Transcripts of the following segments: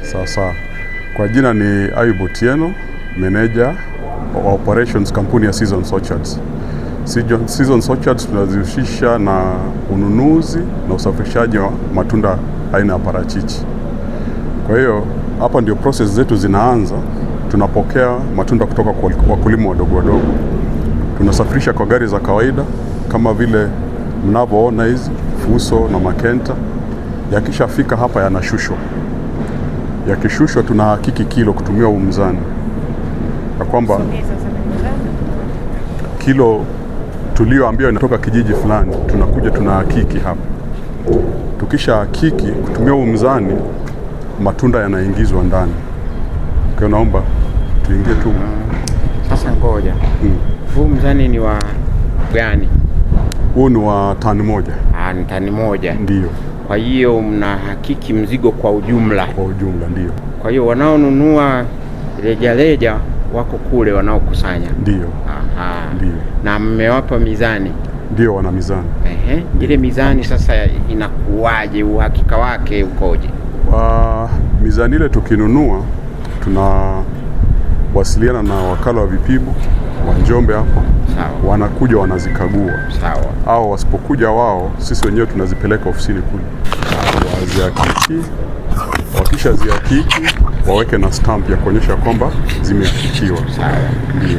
Sasa kwa jina ni Ayubu Otieno, manager wa operations kampuni ya Seasons Orchards. Seasons Orchards tunazihusisha na ununuzi na usafirishaji wa matunda aina ya parachichi. Kwa hiyo hapa ndio process zetu zinaanza. Tunapokea matunda kutoka kwa wakulima wadogo wadogo, tunasafirisha kwa gari za kawaida kama vile mnavyoona hizi Fuso na Makenta. Yakishafika hapa yanashushwa. Yakishushwa tunahakiki kilo kutumia mzani, na kwamba kilo tulioambiwa inatoka kijiji fulani, tunakuja tunahakiki hapa. Tukisha hakiki kutumia mzani, matunda yanaingizwa ndani. Kwa naomba tuingie tu. Sasa ngoja. Huu mzani ni wa gani? Huu ni wa tani moja. Ni tani moja. Ndio. Kwa hiyo mnahakiki mzigo kwa ujumla? Kwa ujumla, ndio. Kwa hiyo wanaonunua rejareja wako kule wanaokusanya? Ndio. Aha. Ndio. Na mmewapa mizani? Ndio, wana mizani. Ile mizani sasa inakuwaje, uhakika wake ukoje? Mizani ile tukinunua tunawasiliana na wakala wa vipimo wa Njombe hapo. Sawa. Wanakuja wanazikagua. Sawa. Au wasipokuja wao, sisi wenyewe tunazipeleka ofisini kule. Wazihakiki, wakisha zihakiki waweke na stamp ya kuonyesha kwamba zimehakikiwa. Sawa. Ndio.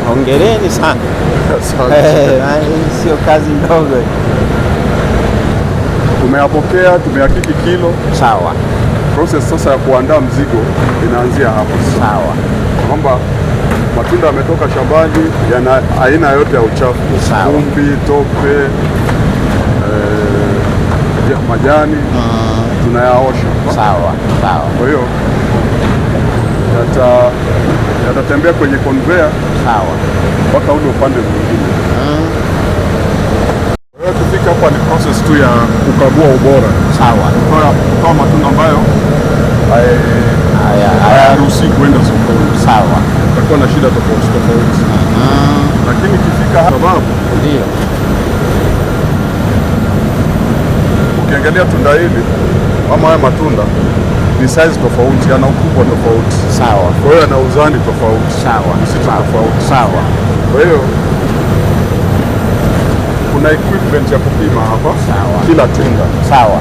Hongereni sana. Sio kazi ndogo. Tumeyapokea, tumehakiki kilo. Sawa. Process sasa ya kuandaa mzigo inaanzia hapo. Sawa. Kwamba matunda yametoka shambani, yana aina yote ya uchafu, vumbi, tope, majani, tunayaosha. Sawa. Sawa. Kwa hiyo yatatembea kwenye conveyor. Sawa. Mpaka ule upande mwingine. Kufika hapa ni process tu ya kukagua ubora. Sawa. Kwa matunda ambayo hayaruhusi kuenda sokoni. Sawa. Itakuwa na shida tofauti. Lakini ikifika hapa, sababu ndio ukiangalia tunda hili ama haya matunda ni size tofauti, yana ukubwa tofauti. Sawa. Kwa hiyo yana uzani tofauti. Sawa. Uzito tofauti. Sawa. Kwa hiyo kuna equipment ya kupima hapa. Sawa. Kila tunda. Sawa.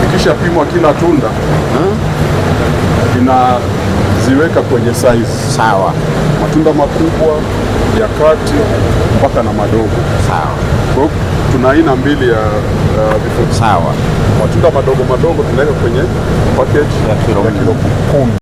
Ikishapimwa kila tunda inaziweka kwenye size. Sawa. Matunda makubwa, ya kati mpaka na madogo. Sawa. Kwa hiyo tuna aina mbili ya vifuko. Sawa. Matunda madogo tunaweka kwenye package ya kilo 10.